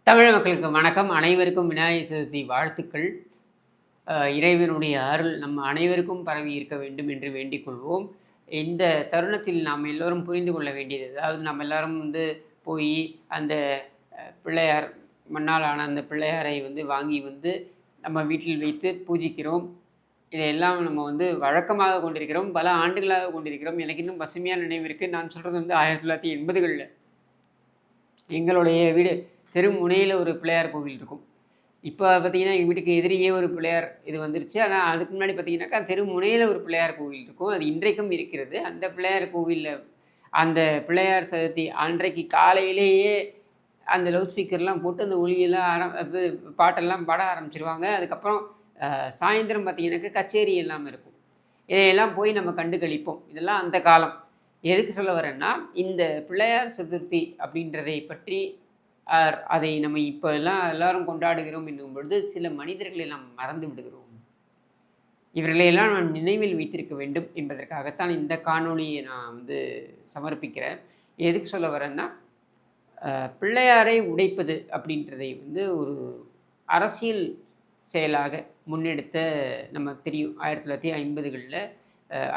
தமிழ் மக்களுக்கு வணக்கம். அனைவருக்கும் விநாயகர் சதுர்த்தி வாழ்த்துக்கள். இறைவனுடைய அருள் நம்ம அனைவருக்கும் பரவி இருக்க வேண்டும் என்று வேண்டிக் கொள்வோம். இந்த தருணத்தில் நாம் எல்லோரும் புரிந்து கொள்ள வேண்டியது, அதாவது நம்ம எல்லாரும் போய் அந்த பிள்ளையார் மண்ணால் ஆன அந்த பிள்ளையாரை வாங்கி நம்ம வீட்டில் வைத்து பூஜிக்கிறோம். இதையெல்லாம் நம்ம வழக்கமாக கொண்டிருக்கிறோம். பல ஆண்டுகளாக கொண்டிருக்கிறோம். எனக்கு இன்னும் பசுமையான நினைவு இருக்குது. நான் சொல்கிறது 1980களில் எங்களுடைய வீடு தெரு முனையில் ஒரு பிள்ளையார் கோவில் இருக்கும். இப்போ பார்த்திங்கன்னா எங்கள் வீட்டுக்கு எதிரியே ஒரு பிள்ளையார் இது வந்துருச்சு. ஆனால் அதுக்கு முன்னாடி பார்த்திங்கனாக்கா தெரு முனையில் ஒரு பிள்ளையார் கோவில் இருக்கும். அது இன்றைக்கும் இருக்கிறது. அந்த பிள்ளையார் கோவிலில் அந்த பிள்ளையார் சதுர்த்தி அன்றைக்கு காலையிலேயே அந்த லவுட் ஸ்பீக்கர்லாம் போட்டு அந்த ஒளியெல்லாம் பாட்டெல்லாம் பாட ஆரம்பிச்சிருவாங்க. அதுக்கப்புறம் சாயந்தரம் பார்த்திங்கனாக்கா கச்சேரி எல்லாம் இருக்கும். இதையெல்லாம் போய் நம்ம கண்டு கழிப்போம். இதெல்லாம் அந்த காலம். எதுக்கு சொல்ல வரேன்னா, இந்த பிள்ளையார் சதுர்த்தி அப்படின்றதை பற்றி அதை நம்ம இப்போ எல்லாரும் கொண்டாடுகிறோம் என்னும் பொழுது சில மனிதர்களை நாம் மறந்து விடுகிறோம். இவர்களையெல்லாம் நான் நினைவில் வைத்திருக்க வேண்டும் என்பதற்காகத்தான் இந்த காணொளியை நான் சமர்ப்பிக்கிறேன். எதுக்கு சொல்ல வரேன்னா, பிள்ளையாரை உடைப்பது அப்படின்றதை ஒரு அரசியல் செயலாக முன்னெடுத்த நமக்கு தெரியும். 1950களில்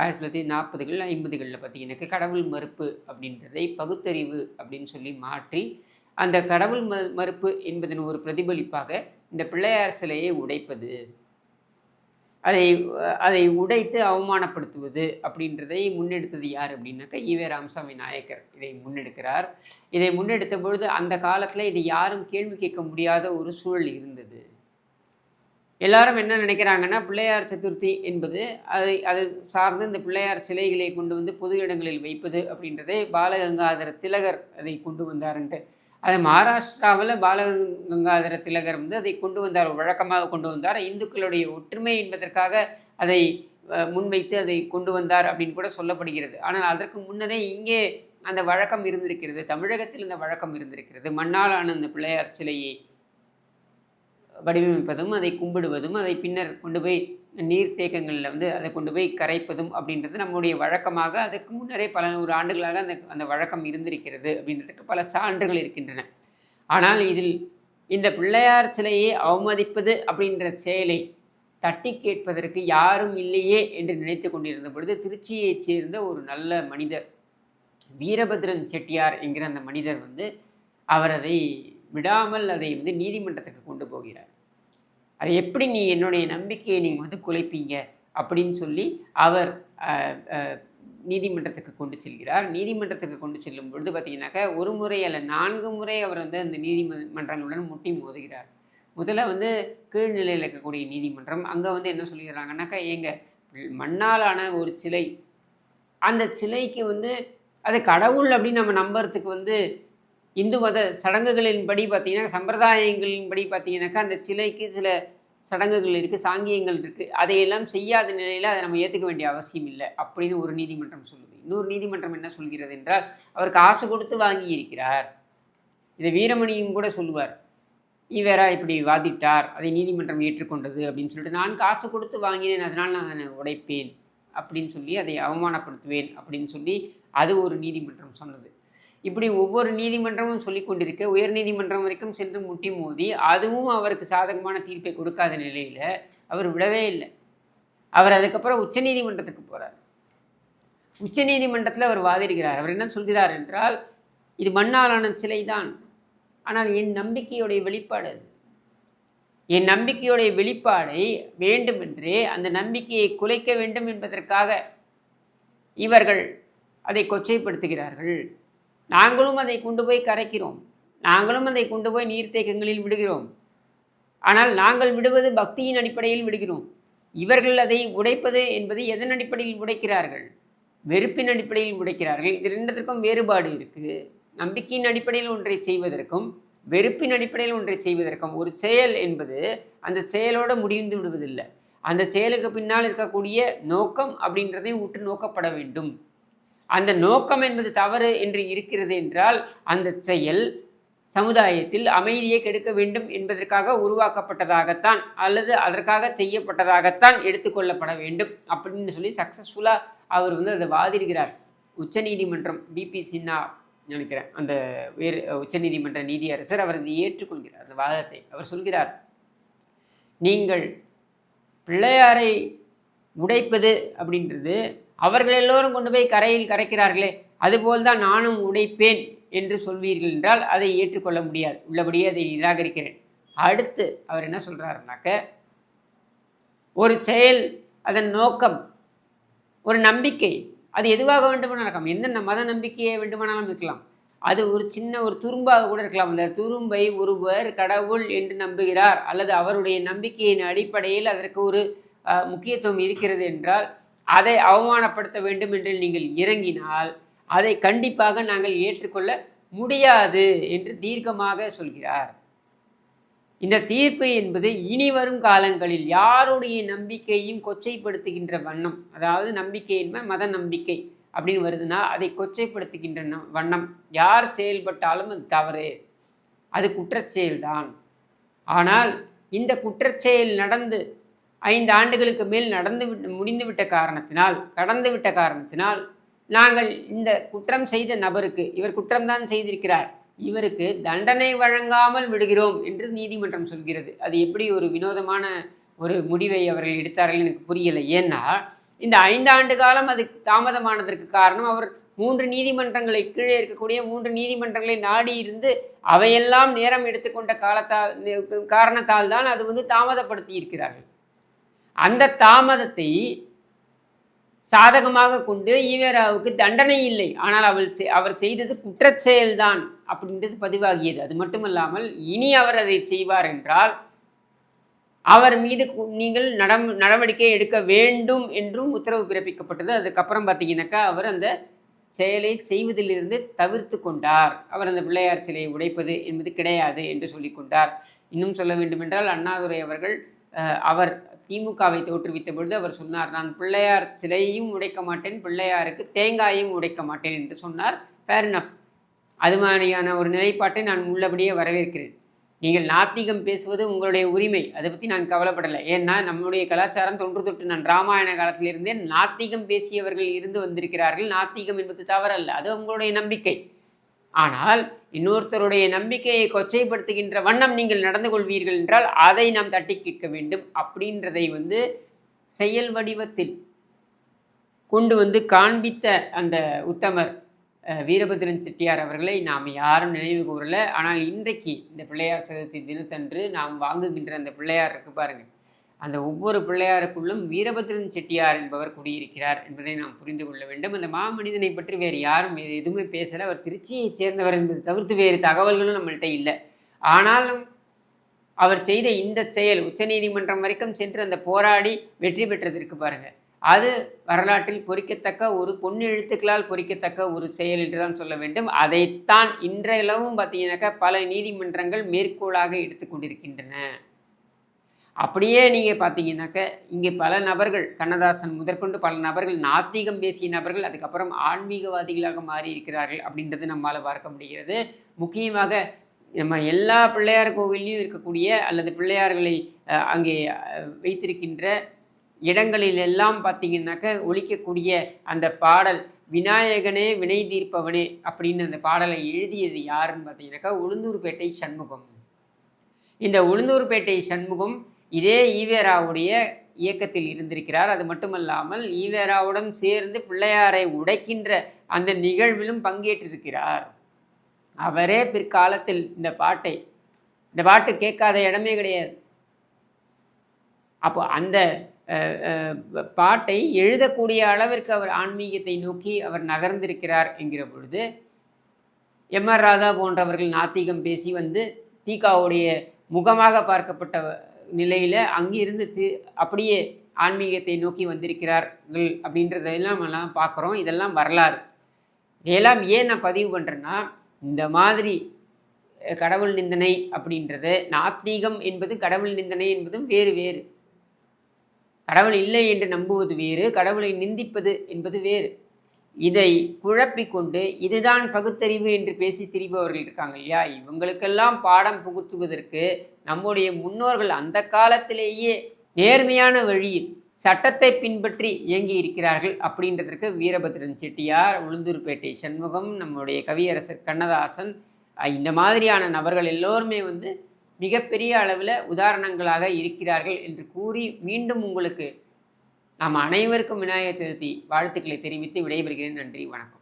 1940கள் 50களில் பார்த்திங்கனாக்கா கடவுள் மறுப்பு அப்படின்றதை பகுத்தறிவு அப்படின்னு சொல்லி மாற்றி, அந்த கடவுள் மறுப்பு என்பதன் ஒரு பிரதிபலிப்பாக இந்த பிள்ளையார் சிலையை உடைப்பது, அதை உடைத்து அவமானப்படுத்துவது அப்படின்றதை முன்னெடுத்தது யார் அப்படின்னாக்கா ஈவே ராமசாமி நாயக்கர் இதை முன்னெடுக்கிறார். இதை முன்னெடுத்த பொழுது அந்த காலத்தில் இது யாரும் கேள்வி கேட்க முடியாத ஒரு சூழல் இருந்தது. எல்லாரும் என்ன நினைக்கிறாங்கன்னா, பிள்ளையார் சதுர்த்தி என்பது அது சார்ந்து இந்த பிள்ளையார் சிலைகளை கொண்டு பொது இடங்களில் வைப்பது அப்படின்றதே பாலகங்காதர திலகர் அதை கொண்டு வந்தார்ன்ட்டு. அது மகாராஷ்டிராவில் பாலகங்காதர திலகர் அதை கொண்டு வந்தார், வழக்கமாக கொண்டு வந்தார். இந்துக்களுடைய ஒற்றுமை என்பதற்காக அதை முன்வைத்து அதை கொண்டு வந்தார் அப்படின்னு கூட சொல்லப்படுகிறது. ஆனால் அதற்கு முன்னரே இங்கே அந்த வழக்கம் இருந்திருக்கிறது. தமிழகத்தில் இந்த வழக்கம் இருந்திருக்கிறது. மண்ணால் ஆன அந்த பிள்ளையார் சிலையை வடிவமைப்பதும், அதை கும்பிடுவதும், அதை பின்னர் கொண்டு போய் நீர்த்தேக்கங்களில் அதை கொண்டு போய் கரைப்பதும் அப்படின்றது நம்முடைய வழக்கமாக அதுக்கு முன்னரே பல 100 ஆண்டுகளாக அந்த வழக்கம் இருந்திருக்கிறது அப்படின்றதுக்கு பல சான்றுகள் இருக்கின்றன. ஆனால் இதில் இந்த பிள்ளையார் சிலையை அவமதிப்பது அப்படின்ற செயலை தட்டி கேட்பதற்கு யாரும் இல்லையே என்று நினைத்து கொண்டிருந்த பொழுது, திருச்சியைச் சேர்ந்த ஒரு நல்ல மனிதர் வீரபத்ரன் செட்டியார் என்கிற அந்த மனிதர் அவர் அதை விடாமல் அதை நீதிமன்றத்துக்கு கொண்டு போகிறார். அது எப்படி நீ என்னுடைய நம்பிக்கையை நீங்கள் குலைப்பீங்க அப்படின்னு சொல்லி அவர் நீதிமன்றத்துக்கு கொண்டு செல்கிறார். நீதிமன்றத்துக்கு கொண்டு செல்லும் பொழுது பார்த்திங்கனாக்கா ஒரு முறை அல்ல 4 முறை அவர் அந்த நீதிமன்றங்களுடன் முட்டி மோதுகிறார். முதல்ல கீழ்நிலையில் இருக்கக்கூடிய நீதிமன்றம் அங்கே என்ன சொல்லிடுறாங்கன்னாக்கா, மண்ணாலான ஒரு சிலை, அந்த சிலைக்கு அது கடவுள் அப்படின்னு நம்ம நம்புறதுக்கு இந்து மத சடங்குகளின்படி பார்த்திங்கன்னா, சம்பிரதாயங்களின்படி பார்த்திங்கனாக்கா அந்த சிலைக்கு சில சடங்குகள் இருக்குது, சாங்கியங்கள் இருக்குது. அதையெல்லாம் செய்யாத நிலையில் அதை நம்ம ஏற்றுக்க வேண்டிய அவசியம் இல்லை அப்படின்னு ஒரு நீதிமன்றம் சொல்லுது. இன்னொரு நீதிமன்றம் என்ன சொல்கிறது என்றால், அவர் காசு கொடுத்து வாங்கி இருக்கிறார். இதை வீரமணியும் கூட சொல்லுவார். ஈவேரா இப்படி வாதிட்டார், அதை நீதிமன்றம் ஏற்றுக்கொண்டது அப்படின்னு சொல்லிட்டு, நான் காசு கொடுத்து வாங்கினேன், அதனால் நான் அதை உடைப்பேன் அப்படின்னு சொல்லி, அதை அவமானப்படுத்துவேன் அப்படின்னு சொல்லி அது ஒரு நீதிமன்றம் சொன்னது. இப்படி ஒவ்வொரு நீதிமன்றமும் சொல்லி கொண்டிருக்க உயர் நீதிமன்றம் வரைக்கும் சென்று முட்டி மோதி அதுவும் அவருக்கு சாதகமான தீர்ப்பை கொடுக்காத நிலையில் அவர் விடவே இல்லை. அவர் அதுக்கப்புறம் உச்ச நீதிமன்றத்துக்கு போகிறார். உச்ச நீதிமன்றத்தில் அவர் வாதிடுகிறார். அவர் என்ன சொல்கிறார் என்றால், இது மண்ணாலான சிலை தான், ஆனால் என் நம்பிக்கையுடைய வெளிப்பாடு அது. என் நம்பிக்கையுடைய வெளிப்பாடை வேண்டுமென்றே அந்த நம்பிக்கையை குலைக்க வேண்டும் என்பதற்காக இவர்கள் அதை கொச்சைப்படுத்துகிறார்கள். நாங்களும் அதை கொண்டு போய் கரைக்கிறோம், நாங்களும் அதை கொண்டு போய் நீர்த்தேக்கங்களில் விடுகிறோம். ஆனால் நாங்கள் விடுவது பக்தியின் அடிப்படையில் விடுகிறோம். இவர்கள் அதை உடைப்பது என்பது எதன் அடிப்படையில் உடைக்கிறார்கள்? வெறுப்பின் அடிப்படையில் உடைக்கிறார்கள். இது ரெண்டுத்திற்கும் வேறுபாடு இருக்குது. நம்பிக்கையின் அடிப்படையில் ஒன்றை செய்வதற்கும் வெறுப்பின் அடிப்படையில் ஒன்றை செய்வதற்கும். ஒரு செயல் என்பது அந்த செயலோடு முடிந்து விடுவதில்லை. அந்த செயலுக்கு பின்னால் இருக்கக்கூடிய நோக்கம் அப்படின்றதை உற்று நோக்கப்பட வேண்டும். அந்த நோக்கம் என்பது தவறு என்று இருக்கிறது என்றால் அந்த செயல் சமுதாயத்தில் அமைதியை கெடுக்க வேண்டும் என்பதற்காக உருவாக்கப்பட்டதாகத்தான் அல்லது அதற்காக செய்யப்பட்டதாகத்தான் எடுத்துக்கொள்ளப்பட வேண்டும் அப்படின்னு சொல்லி சக்ஸஸ்ஃபுல்லாக அவர் அதை வாதிடுகிறார். உச்ச நீதிமன்றம் பிபி சின்ஹா நினைக்கிறேன். அந்த உச்சநீதிமன்ற நீதியரசர் அவர் இதை ஏற்றுக்கொள்கிறார். அந்த வாதத்தை அவர் சொல்கிறார், நீங்கள் பிள்ளையாரை உடைப்பது அப்படின்றது அவர்கள் எல்லோரும் கொண்டு போய் கரையில் கரைக்கிறார்களே, அதுபோல் தான் நானும் உடைப்பேன் என்று சொல்வீர்கள் என்றால் அதை ஏற்றுக்கொள்ள முடியாது. உள்ளபடியே அதை நிராகரிக்கிறேன். அடுத்து அவர் என்ன சொல்கிறாருனாக்க, ஒரு செயல், அதன் நோக்கம், ஒரு நம்பிக்கை, அது எதுவாக வேண்டுமானாலும் இருக்கலாம். எந்த மத நம்பிக்கையை வேண்டுமானாலும் இருக்கலாம். அது ஒரு சின்ன ஒரு துரும்பாக கூட இருக்கலாம். அந்த துரும்பை ஒருவர் கடவுள் என்று நம்புகிறார் அல்லது அவருடைய நம்பிக்கையின் அடிப்படையில் அதற்கு ஒரு முக்கியத்துவம் இருக்கிறது என்றால் அதை அவமானப்படுத்த வேண்டும் என்று நீங்கள் இறங்கினால் அதை கண்டிப்பாக நாங்கள் ஏற்றுக்கொள்ள முடியாது என்று தீர்க்கமாக சொல்கிறார். இந்த தீர்ப்பு என்பது இனி வரும் காலங்களில் யாருடைய நம்பிக்கையும் கொச்சைப்படுத்துகின்ற வண்ணம், அதாவது நம்பிக்கை என்பது மத நம்பிக்கை அப்படின்னு வருதுன்னா அதை கொச்சைப்படுத்துகின்ற வண்ணம் யார் செயல்பட்டாலும் அது தவறு, அது குற்றச்செயல்தான். ஆனால் இந்த குற்றச்செயல் நடந்து 5 ஆண்டுகளுக்கு மேல் முடிந்துவிட்ட காரணத்தினால் நாங்கள் இந்த குற்றம் செய்த நபருக்கு, இவர் குற்றம்தான் செய்திருக்கிறார், இவருக்கு தண்டனை வழங்காமல் விடுகிறோம் என்று நீதிமன்றம் சொல்கிறது. அது எப்படி ஒரு வினோதமான ஒரு முடிவை அவர்கள் எடுத்தார்கள் எனக்கு புரியலை. ஏன்னா இந்த 5 ஆண்டு காலம் அது தாமதமானதற்கு காரணம் அவர் 3 நீதிமன்றங்களை, கீழே இருக்கக்கூடிய 3 நீதிமன்றங்களை நாடி இருந்து அவையெல்லாம் நேரம் எடுத்துக்கொண்ட காரணத்தால் தான் அது தாமதப்படுத்தி இருக்கிறார்கள். அந்த தாமதத்தை சாதகமாக கொண்டு ஈவேராவுக்கு தண்டனை இல்லை, ஆனால் அவர் செய்தது குற்றச்செயல்தான் அப்படின்றது பதிவாகியது. அது மட்டுமல்லாமல் இனி அவர் அதை செய்வார் என்றால் அவர் மீது நீங்கள் நடவடிக்கை எடுக்க வேண்டும் என்றும் உத்தரவு பிறப்பிக்கப்பட்டது. அதுக்கப்புறம் பார்த்தீங்கன்னாக்கா அவர் அந்த செயலை செய்வதிலிருந்து தவிர்த்து கொண்டார். அவர் அந்த பிள்ளையார் சிலையை உடைப்பது என்பது கிடையாது என்று சொல்லி கொண்டார். இன்னும் சொல்ல வேண்டுமென்றால் அண்ணாதுரை அவர்கள் அவர் திமுகவை தோற்றுவித்த பொழுது அவர் சொன்னார், நான் பிள்ளையார் சிலையும் உடைக்க மாட்டேன், பிள்ளையாருக்கு தேங்காயும் உடைக்க மாட்டேன் என்று சொன்னார். Fair enough. அது மாதிரியான ஒரு நிலைப்பாட்டை நான் உள்ளபடியே வரவேற்கிறேன். நீங்கள் நாத்திகம் பேசுவது உங்களுடைய உரிமை, அதை பற்றி நான் கவலைப்படலை. ஏன்னா நம்முடைய கலாச்சாரம் தொன்று நான் ராமாயண காலத்திலிருந்தே நாத்திகம் பேசியவர்கள் இருந்து வந்திருக்கிறார்கள். நாத்திகம் என்பது தவறல்ல, அது உங்களுடைய நம்பிக்கை. ஆனால் இன்னொருத்தருடைய நம்பிக்கையை கொச்சைப்படுத்துகின்ற வண்ணம் நீங்கள் நடந்து கொள்வீர்கள் என்றால் அதை நாம் தட்டி கேட்க வேண்டும். அப்படின்றதை செயல் வடிவத்தில் கொண்டு காண்பித்த அந்த உத்தமர் வீரபத்ரன் செட்டியார் அவர்களை நாம் யாரும் நினைவு கூறலை. ஆனால் இன்றைக்கு இந்த பிள்ளையார் சதுர்த்தி தினத்தன்று நாம் வாங்குகின்ற அந்த பிள்ளையார் இருக்கு பாருங்கள், அந்த ஒவ்வொரு பிள்ளையாருக்குள்ளும் வீரபத்ரன் செட்டியார் என்பவர் குடியிருக்கிறார் என்பதை நாம் புரிந்து கொள்ள வேண்டும். அந்த மாமனிதனை பற்றி வேறு யாரும் எதுவுமே பேசலை. அவர் திருச்சியைச் சேர்ந்தவர் என்பது தவிர்த்து வேறு தகவல்களும் நம்மள்கிட்ட இல்லை. ஆனாலும் அவர் செய்த இந்த செயல் உச்சநீதிமன்றம் வரைக்கும் சென்று அந்த போராடி வெற்றி பெற்றதற்கு பாருங்கள், அது வரலாற்றில் பொறிக்கத்தக்க ஒரு பொன் எழுத்துக்களால் பொறிக்கத்தக்க ஒரு செயல் என்று தான் சொல்ல வேண்டும். அதைத்தான் இன்றையளவும் பார்த்தீங்கன்னாக்கா பல நீதிமன்றங்கள் மேற்கோளாக எடுத்துக்கொண்டிருக்கின்றன. அப்படியே நீங்கள் பார்த்தீங்கன்னாக்க இங்கே பல நபர்கள், கண்ணதாசன் முதற்கொண்டு பல நபர்கள், நாத்திகம் பேசிய நபர்கள் அதுக்கப்புறம் ஆன்மீகவாதிகளாக மாறி இருக்கிறார்கள் அப்படின்றது நம்மால் பார்க்க முடிகிறது. முக்கியமாக நம்ம எல்லா பிள்ளையார் கோவிலையும் இருக்கக்கூடிய அல்லது பிள்ளையார்களை அங்கே வைத்திருக்கின்ற இடங்களிலெல்லாம் பார்த்தீங்கன்னாக்க ஒலிக்கக்கூடிய அந்த பாடல் விநாயகனே வினை தீர்ப்பவனே அப்படின்னு அந்த பாடலை எழுதியது யாருன்னு பார்த்தீங்கன்னாக்கா உளுந்தூர்பேட்டை சண்முகம். இந்த உளுந்தூர்பேட்டை சண்முகம் இதே ஈவேராவுடைய இயக்கத்தில் இருந்திருக்கிறார். அது மட்டுமல்லாமல் ஈவேராவுடன் சேர்ந்து பிள்ளையாரை உடைக்கின்ற அந்த நிகழ்விலும் பங்கேற்றிருக்கிறார். அவரே பிற்காலத்தில் இந்த பாட்டு கேட்காத இடமே கிடையாது. அப்போ அந்த பாட்டை எழுதக்கூடிய அளவிற்கு அவர் ஆன்மீகத்தை நோக்கி அவர் நகர்ந்திருக்கிறார் என்கிற பொழுது எம்.ஆர். ராதா போன்றவர்கள் நாத்திகம் பேசி தீகாவுடைய முகமாக பார்க்கப்பட்ட நிலையில் அங்கிருந்து அப்படியே ஆன்மீகத்தை நோக்கி வந்திருக்கிறார்கள் அப்படின்றதெல்லாம் எல்லாம் பார்க்குறோம். இதெல்லாம் வரலாறு. இதெல்லாம் ஏன் நான் பதிவு பண்ணுறேன்னா, இந்த மாதிரி கடவுள் நிந்தனை அப்படின்றது, நாத்திகம் என்பது கடவுள் நிந்தனை என்பதும் வேறு வேறு. கடவுள் இல்லை என்று நம்புவது வேறு, கடவுளை நிந்திப்பது என்பது வேறு. இதை குழப்பிக்கொண்டு இதுதான் பகுத்தறிவு என்று பேசி திரிபவர்கள் இருக்காங்க இல்லையா, இவங்களுக்கெல்லாம் பாடம் புகுத்துவதற்கு நம்முடைய முன்னோர்கள் அந்த காலத்திலேயே நேர்மையான வழியில் சட்டத்தை பின்பற்றி இயங்கி இருக்கிறார்கள் அப்படின்றதற்கு வீரபத்ரன் செட்டியார், உளுந்தூர்பேட்டை சண்முகம், நம்முடைய கவியரசர் கண்ணதாசன் இந்த மாதிரியான நபர்கள் எல்லோருமே வந்து மிகப்பெரிய அளவில் உதாரணங்களாக இருக்கிறார்கள் என்று கூறி மீண்டும் உங்களுக்கு நாம் அனைவருக்கும் விநாயகர் சதுர்த்தி வாழ்த்துக்களை தெரிவித்து விடைபெறுகிறேன். நன்றி, வணக்கம்.